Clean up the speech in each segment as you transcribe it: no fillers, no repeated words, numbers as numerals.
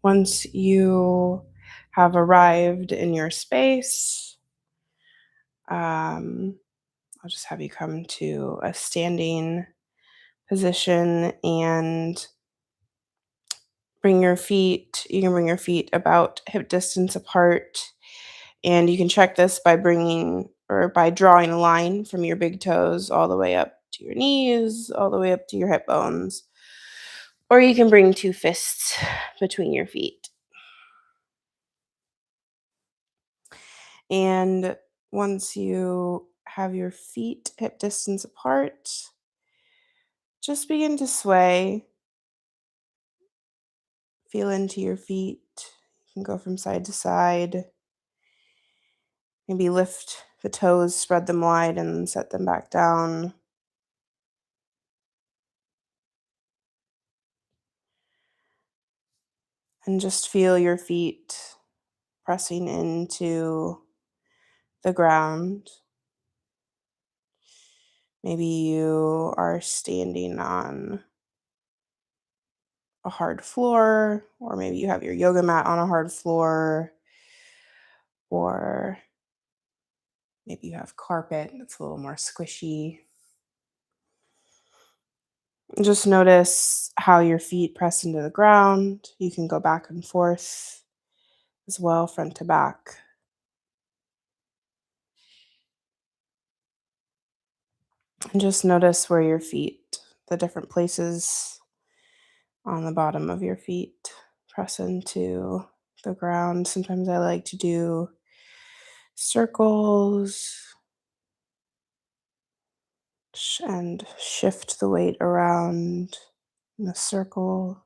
Once you have arrived in your space, um, I'll just have you come to a standing position and you can bring your feet about hip distance apart. And you can check this by by drawing a line from your big toes all the way up to your knees, all the way up to your hip bones. Or you can bring two fists between your feet. And once you have your feet hip distance apart, just begin to sway. Feel into your feet. You can go from side to side. Maybe lift the toes, spread them wide, and set them back down. And just feel your feet pressing into the ground. Maybe you are standing on a hard floor, or maybe you have your yoga mat on a hard floor, or maybe you have carpet that's a little more squishy. Just notice how your feet press into the ground. You can go back and forth as well, front to back. And just notice where your feet, the different places on the bottom of your feet, press into the ground. Sometimes I like to do circles and shift the weight around in a circle.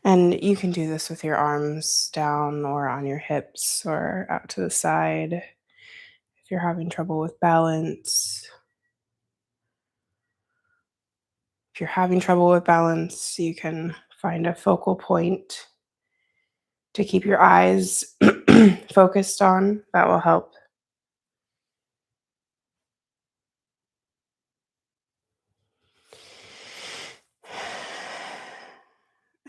And you can do this with your arms down or on your hips or out to the side if you're having trouble with balance. If you're having trouble with balance, you can find a focal point to keep your eyes focused on. That will help.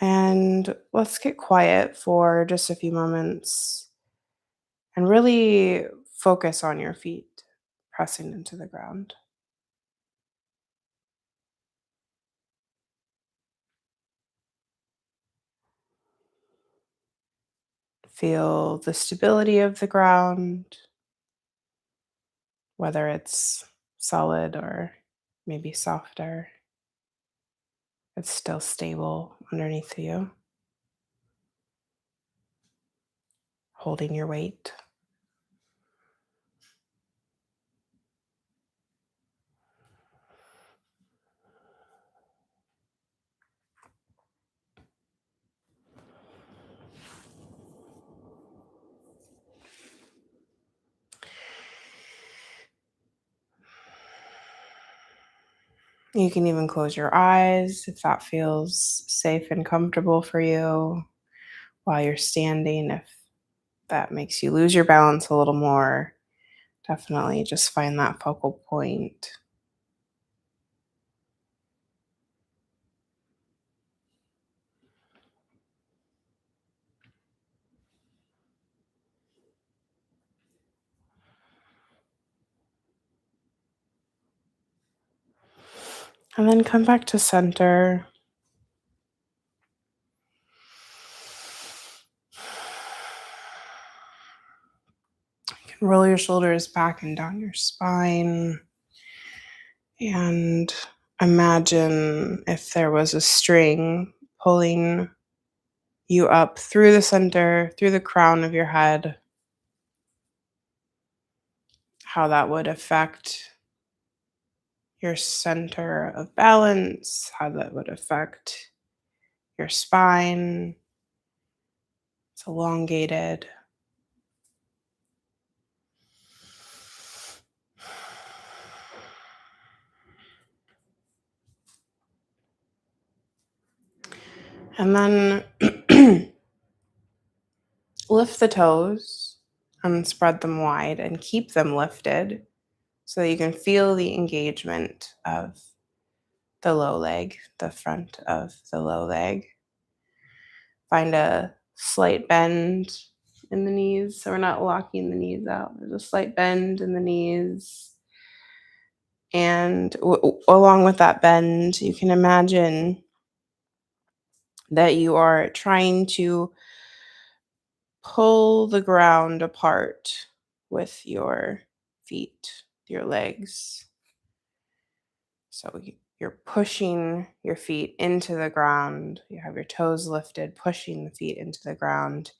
And let's get quiet for just a few moments and really focus on your feet pressing into the ground. Feel the stability of the ground, whether it's solid or maybe softer. It's still stable underneath you, holding your weight. You can even close your eyes if that feels safe and comfortable for you while you're standing. If that makes you lose your balance a little more, definitely just find that focal point. And then come back to center. You can roll your shoulders back and down your spine. And imagine if there was a string pulling you up through the center, through the crown of your head, how that would affect your center of balance, how that would affect your spine. It's elongated. And then lift the toes and spread them wide and keep them lifted so that you can feel the engagement of the low leg, the front of the low leg. Find a slight bend in the knees, so we're not locking the knees out. There's a slight bend in the knees. And along with that bend, you can imagine that you are trying to pull the ground apart with your feet, your legs. So you're pushing your feet into the ground. You have your toes lifted, pushing the feet into the ground,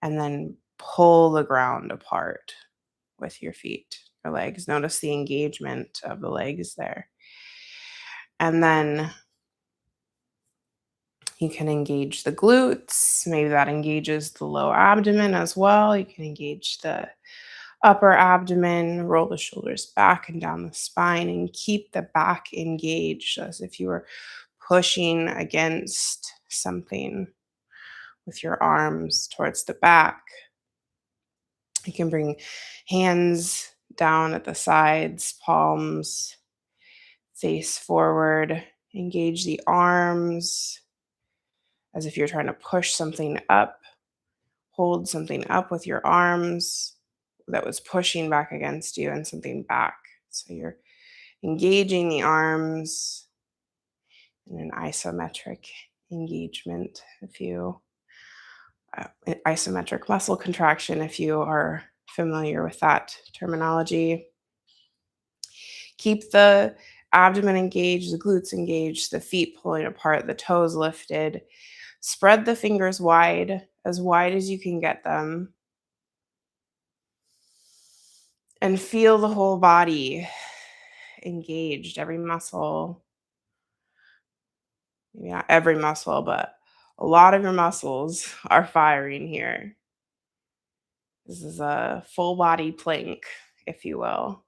and then pull the ground apart with your feet, your legs. Notice the engagement of the legs there. And then you can engage the glutes. Maybe that engages the low abdomen as well. You can engage the upper abdomen, roll the shoulders back and down the spine, and keep the back engaged as if you were pushing against something with your arms towards the back. You can bring hands down at the sides, palms face forward, engage the arms as if you're trying to push something up, hold something up with your arms that was pushing back against you and something back. So you're engaging the arms in an isometric engagement, if you isometric muscle contraction, if you are familiar with that terminology. Keep the abdomen engaged, the glutes engaged, the feet pulling apart, the toes lifted. Spread the fingers wide as you can get them. And feel the whole body engaged, every muscle. Maybe not every muscle, but a lot of your muscles are firing here. This is a full body plank, if you will,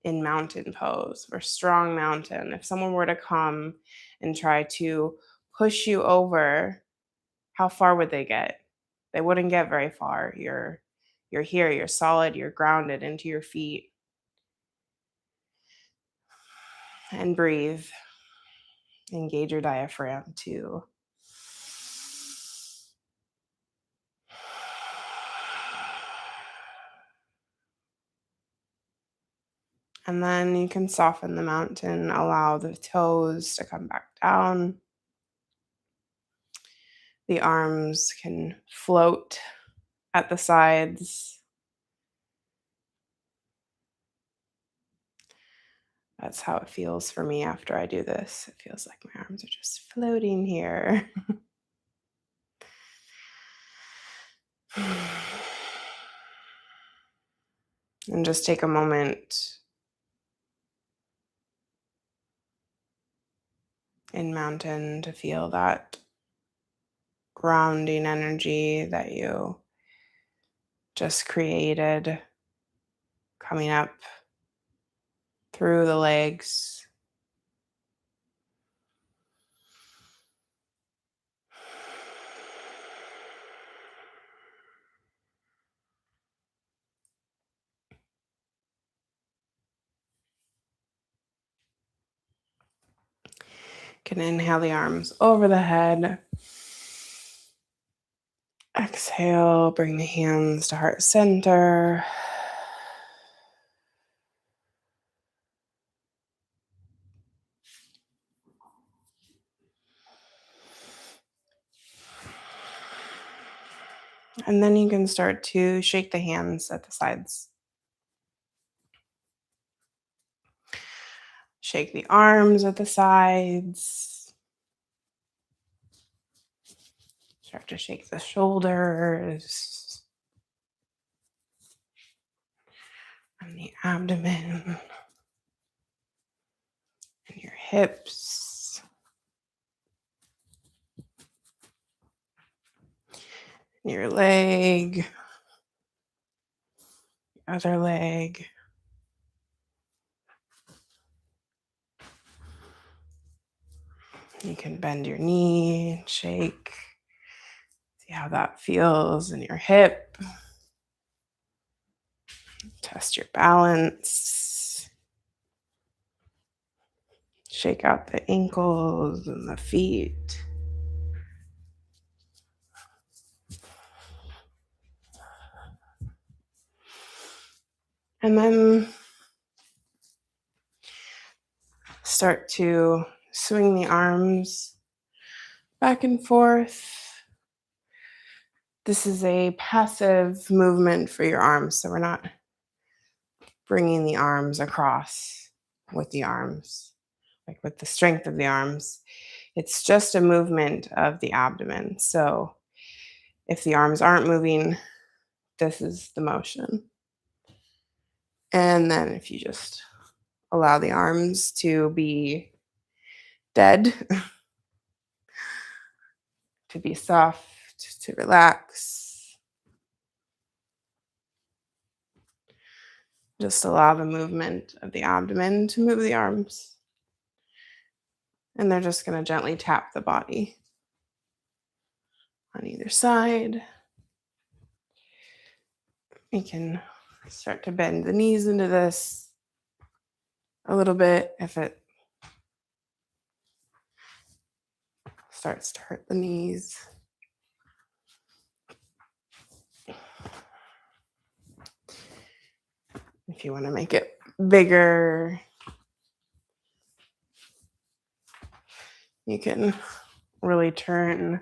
in mountain pose or strong mountain. If someone were to come and try to push you over, how far would they get? They wouldn't get very far. You're here, you're solid, you're grounded into your feet. And breathe. Engage your diaphragm too. And then you can soften the mountain, allow the toes to come back down. The arms can float at the sides. That's how it feels for me after I do this. It feels like my arms are just floating here. And just take a moment in mountain to feel that grounding energy that you just created coming up through the legs. Can inhale the arms over the head. Exhale, bring the hands to heart center. And then you can start to shake the hands at the sides. Shake the arms at the sides. Start to shake the shoulders and the abdomen and your hips. And your leg, your other leg. You can bend your knee, shake. See how that feels in your hip. Test your balance. Shake out the ankles and the feet. And then start to swing the arms back and forth. This is a passive movement for your arms, so we're not bringing the arms across with the arms, like with the strength of the arms. It's just a movement of the abdomen. So if the arms aren't moving, this is the motion. And then if you just allow the arms to be dead, to be soft, to relax, just allow the movement of the abdomen to move the arms. And they're just going to gently tap the body on either side. You can start to bend the knees into this a little bit if it starts to hurt the knees. If you want to make it bigger, you can really turn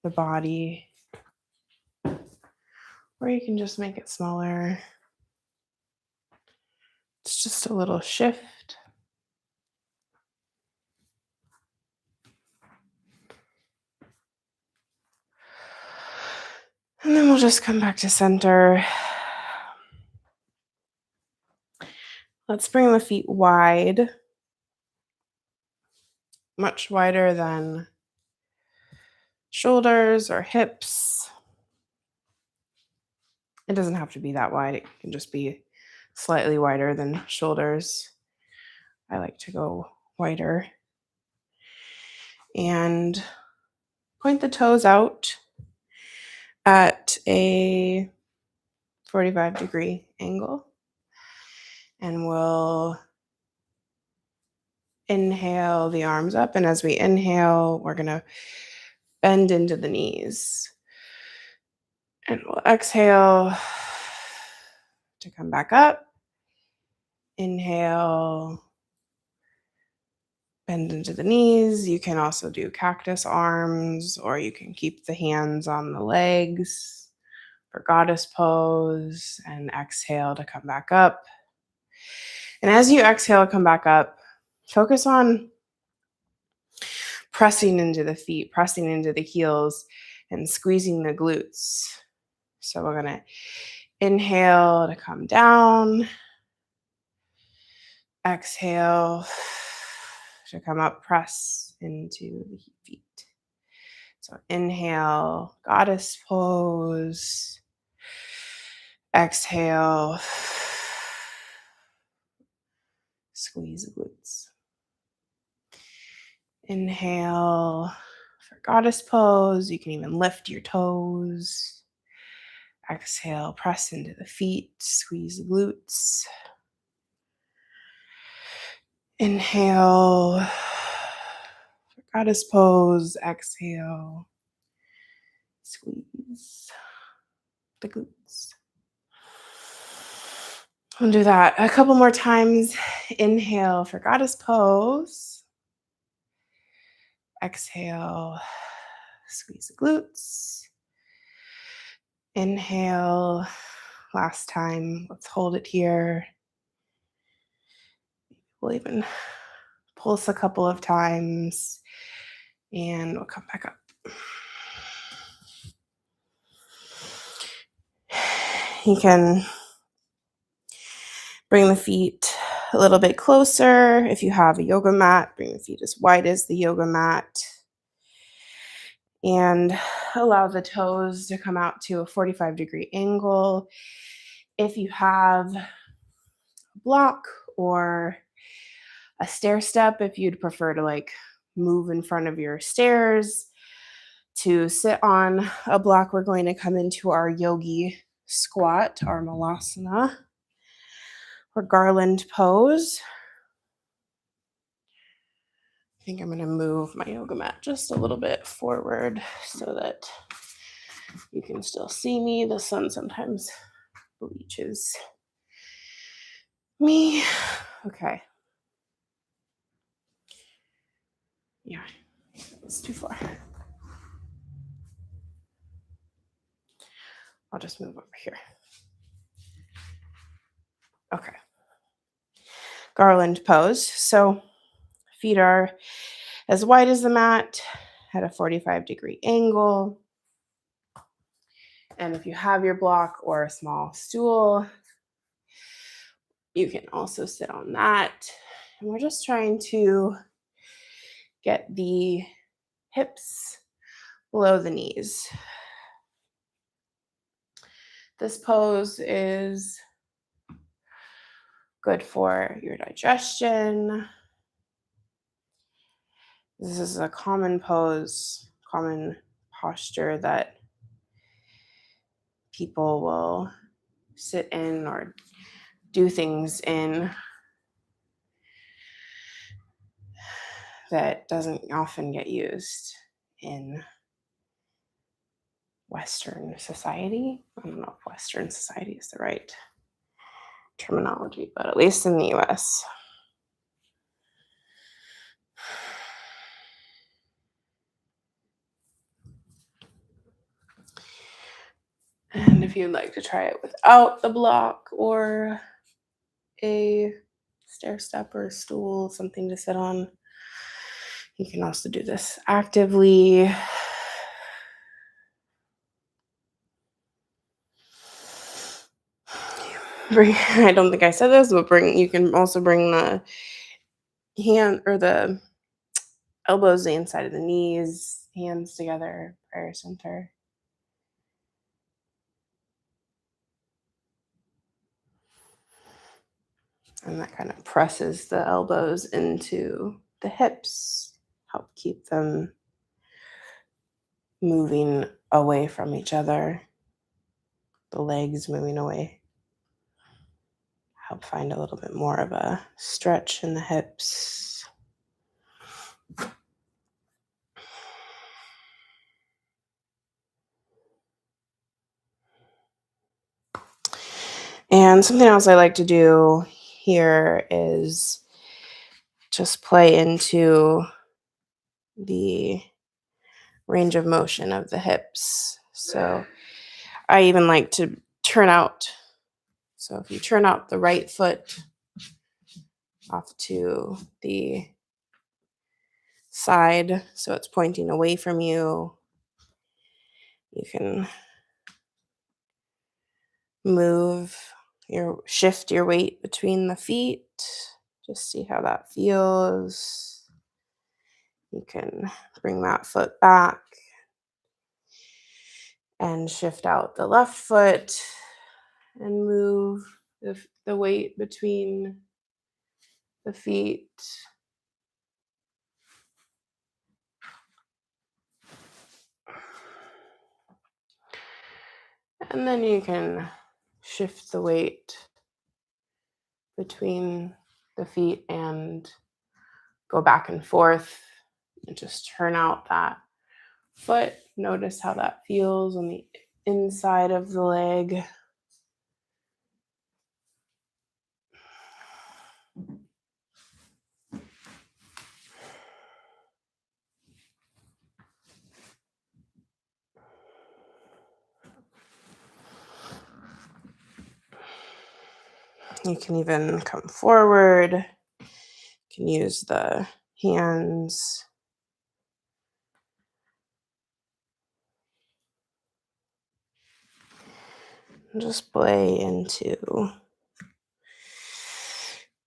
the body, or you can just make it smaller. It's just a little shift. And then we'll just come back to center. Let's bring the feet wide, much wider than shoulders or hips. It doesn't have to be that wide. It can just be slightly wider than shoulders. I like to go wider. And point the toes out at a 45-degree angle. And we'll inhale the arms up. And as we inhale, we're going to bend into the knees. And we'll exhale to come back up. Inhale, bend into the knees. You can also do cactus arms, or you can keep the hands on the legs for goddess pose, and exhale to come back up. And as you exhale, come back up, focus on pressing into the feet, pressing into the heels, and squeezing the glutes. So we're going to inhale to come down, exhale to come up, press into the feet. So inhale, goddess pose. Exhale, squeeze the glutes. Inhale for goddess pose. You can even lift your toes. Exhale, press into the feet, squeeze the glutes. Inhale for goddess pose. Exhale, squeeze the glutes. We'll do that a couple more times. Inhale for goddess pose. Exhale, squeeze the glutes. Inhale, last time. Let's hold it here. We'll even pulse a couple of times, and we'll come back up. You can bring the feet a little bit closer. If you have a yoga mat, bring the feet as wide as the yoga mat. And allow the toes to come out to a 45-degree angle. If you have a block or a stair step, if you'd prefer to move in front of your stairs to sit on a block, we're going to come into our yogi squat, our malasana, or garland pose. I think I'm going to move my yoga mat just a little bit forward so that you can still see me. The sun sometimes bleaches me. Okay. Yeah, it's too far. I'll just move over here. Okay. Garland pose. So feet are as wide as the mat at a 45-degree angle. And if you have your block or a small stool, you can also sit on that. And we're just trying to get the hips below the knees. This pose is good for your digestion. This is a common pose, common posture that people will sit in or do things in that doesn't often get used in Western society. I don't know if Western society is the right terminology, but at least in the US. And if you'd like to try it without the block or a stair step or a stool, something to sit on, you can also do this actively. I don't think I said this, but you can also bring the hand or the elbows the inside of the knees, hands together, prayer center. And that kind of presses the elbows into the hips, help keep them moving away from each other, the legs moving away. Help find a little bit more of a stretch in the hips. And something else I like to do here is just play into the range of motion of the hips. So I even like to turn out. So if you turn out the right foot off to the side, so it's pointing away from you, you can shift your weight between the feet. Just see how that feels. You can bring that foot back and shift out the left foot and move the weight between the feet. And then you can shift the weight between the feet and go back and forth and just turn out that foot. Notice how that feels on the inside of the leg. You can even come forward. You can use the hands. And just play into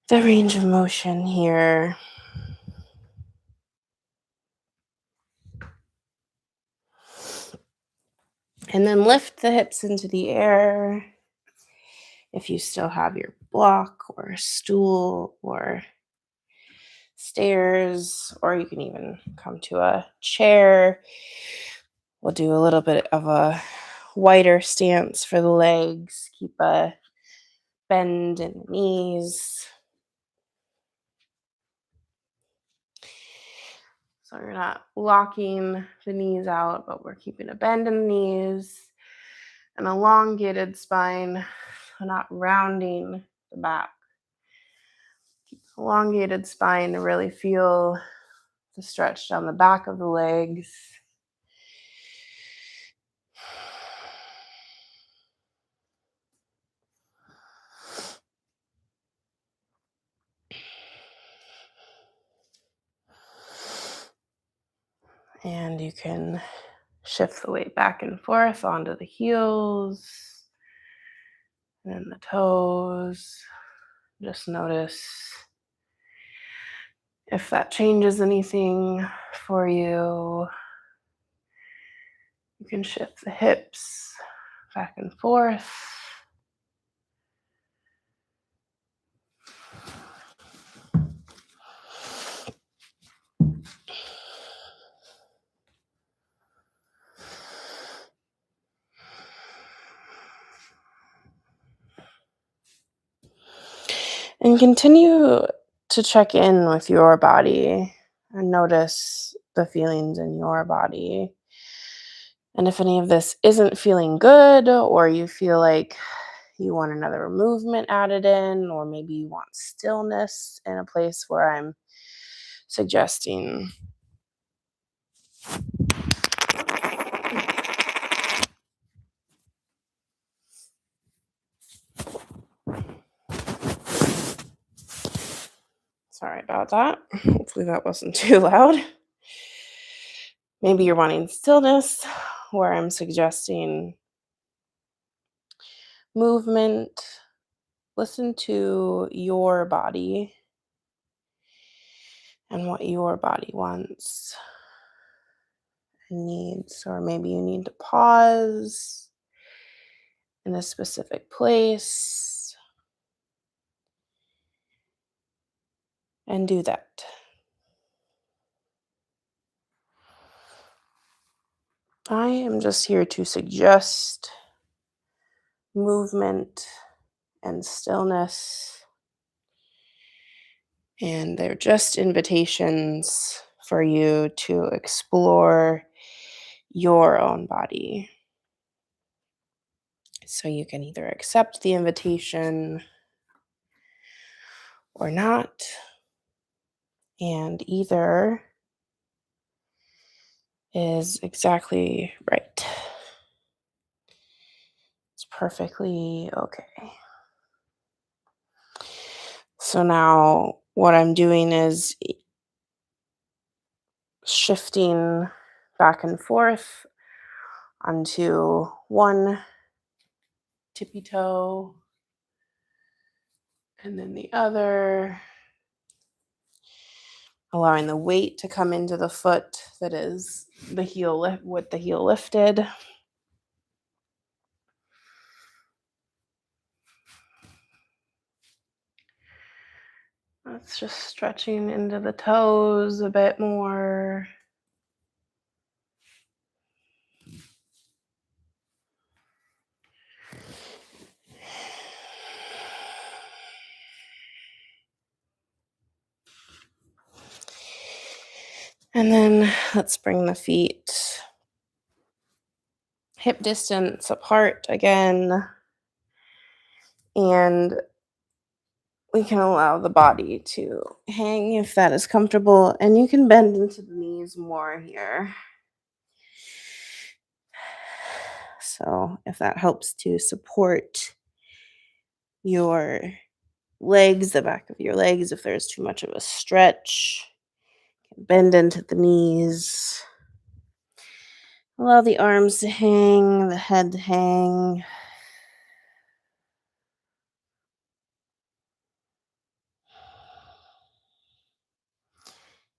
the range of motion here. And then lift the hips into the air. If you still have your block or a stool or stairs, or you can even come to a chair. We'll do a little bit of a wider stance for the legs. Keep a bend in the knees. So you're not locking the knees out, but we're keeping a bend in the knees, an elongated spine, so not rounding the back. Elongated spine to really feel the stretch down the back of the legs. And you can shift the weight back and forth onto the heels and then the toes. Just notice if that changes anything for you. You can shift the hips back and forth. And continue to check in with your body and notice the feelings in your body. And if any of this isn't feeling good, or you feel like you want another movement added in, or maybe you want stillness in a place where I'm suggesting. Sorry about that. Hopefully that wasn't too loud. Maybe you're wanting stillness, where I'm suggesting movement. Listen to your body and what your body wants and needs. Or maybe you need to pause in a specific place and do that. I am just here to suggest movement and stillness, and they're just invitations for you to explore your own body. So you can either accept the invitation or not, and either is exactly right. It's perfectly okay. So now what I'm doing is shifting back and forth onto one tippy toe and then the other, allowing the weight to come into the foot that is the heel with the heel lifted. That's just stretching into the toes a bit more. And then let's bring the feet hip distance apart again. And we can allow the body to hang if that is comfortable. And you can bend into the knees more here. So if that helps to support your legs, the back of your legs, if there's too much of a stretch, bend into the knees. Allow the arms to hang, the head to hang.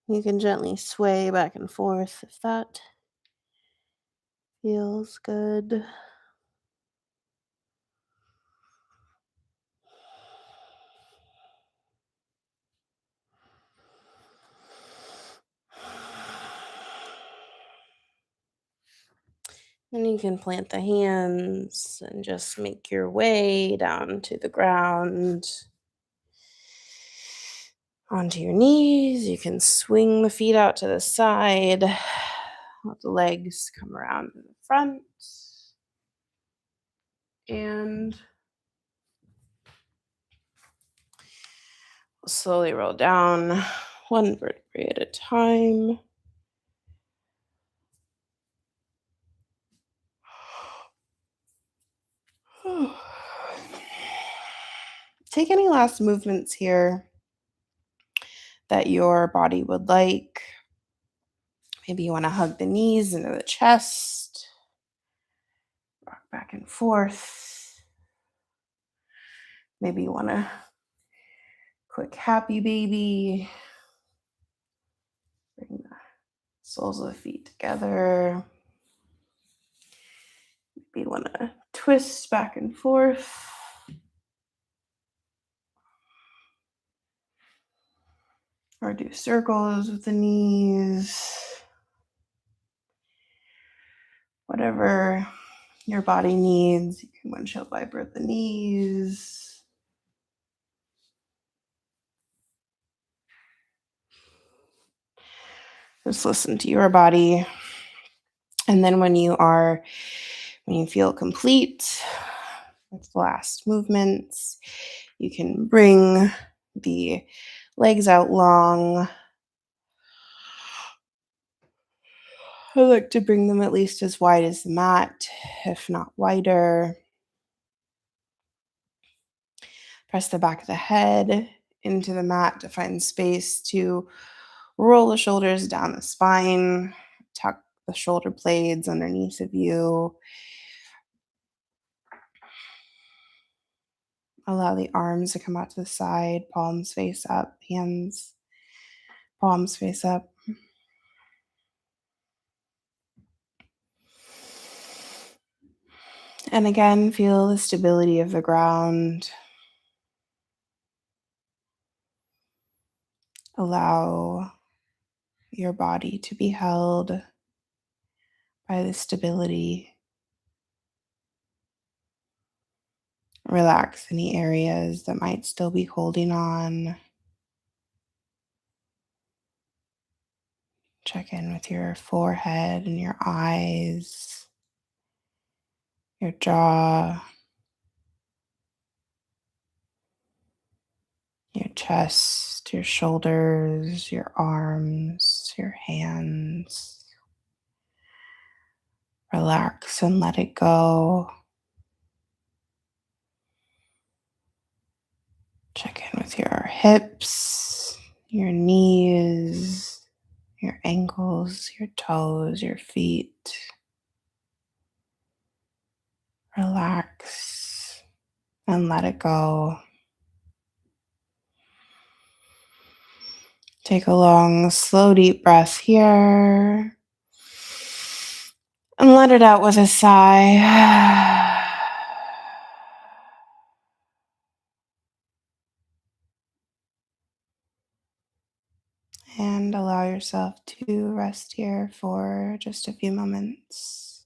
You can gently sway back and forth if that feels good. And you can plant the hands and just make your way down to the ground. onto your knees. You can swing the feet out to the side. Let the legs come around to the front. And slowly roll down one vertebrae at a time. Take any last movements here that your body would like. Maybe you want to hug the knees into the chest, rock back and forth. Maybe you want a quick happy baby. Bring the soles of the feet together. Maybe you want to twist back and forth. Or do circles with the knees. Whatever your body needs. You can windshield wiper at the knees. Just listen to your body. And then when you feel complete with the last movements, you can bring the legs out long. I like to bring them at least as wide as the mat, if not wider. Press the back of the head into the mat to find space to roll the shoulders down the spine, tuck the shoulder blades underneath of you. Allow the arms to come out to the side, palms face up, hands, palms face up. And again, feel the stability of the ground. Allow your body to be held by the stability. Relax any areas that might still be holding on. Check in with your forehead and your eyes, your jaw, your chest, your shoulders, your arms, your hands. Relax and let it go. Check in with your hips, your knees, your ankles, your toes, your feet. Relax and let it go. Take a long, slow, deep breath here. And let it out with a sigh. And allow yourself to rest here for just a few moments.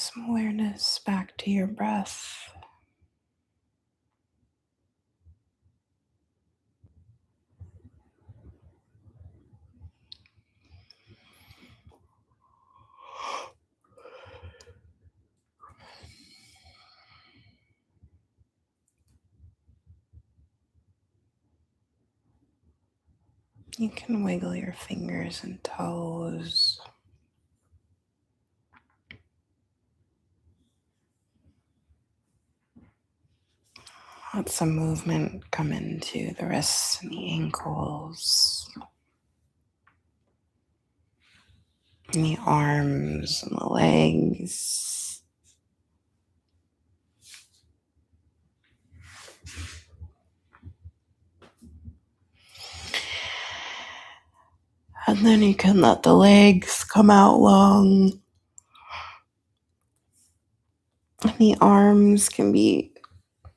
some awareness back to your breath. You can wiggle your fingers and toes. Let some movement come into the wrists and the ankles, and the arms and the legs. And then you can let the legs come out long. And the arms can be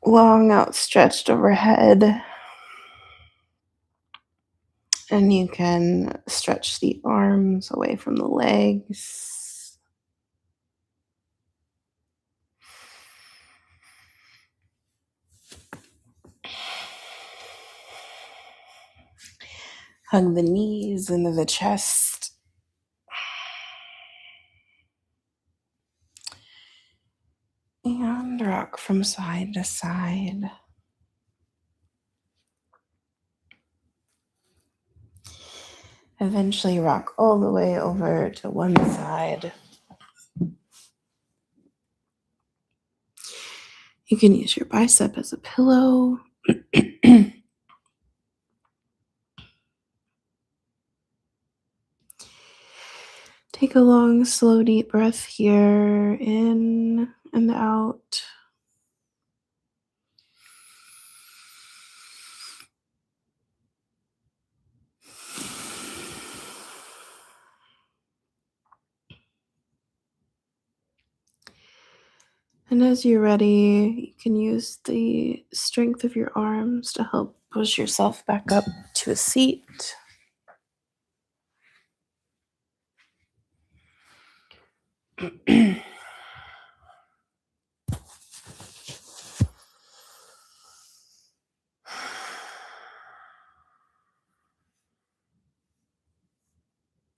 long, outstretched overhead. And you can stretch the arms away from the legs. Hug the knees into the chest. And rock from side to side. Eventually rock all the way over to one side. You can use your bicep as a pillow. Take a long, slow, deep breath here, in and out. And as you're ready, you can use the strength of your arms to help push yourself back up to a seat.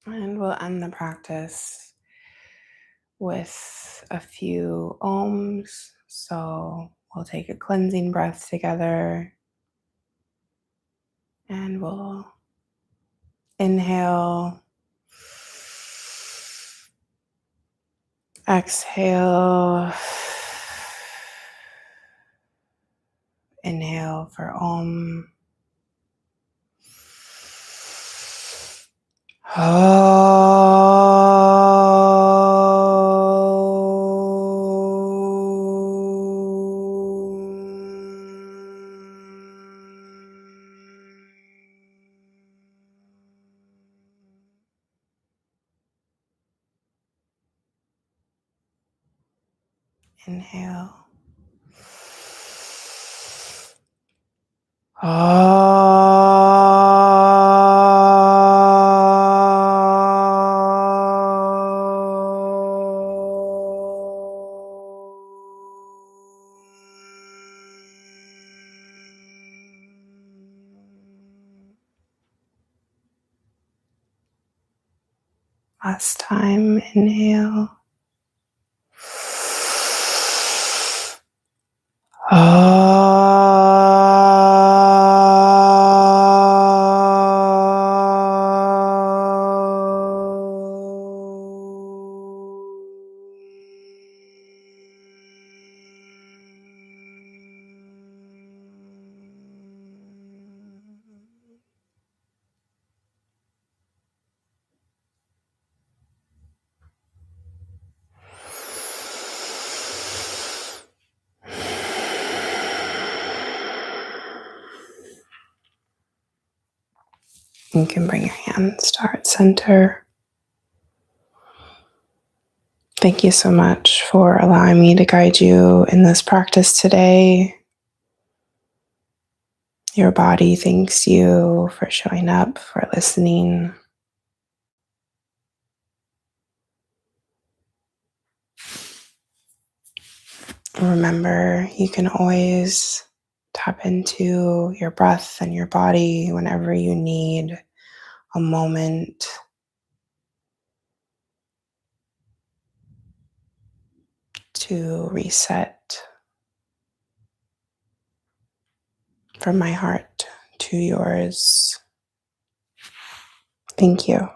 And we'll end the practice with a few ohms. So we'll take a cleansing breath together. And we'll inhale, exhale, inhale for Om. Inhale. Last time, inhale. You can bring your hands to heart center. Thank you so much for allowing me to guide you in this practice today. Your body thanks you for showing up, for listening. Remember, you can always tap into your breath and your body whenever you need a moment to reset from my heart to yours. Thank you.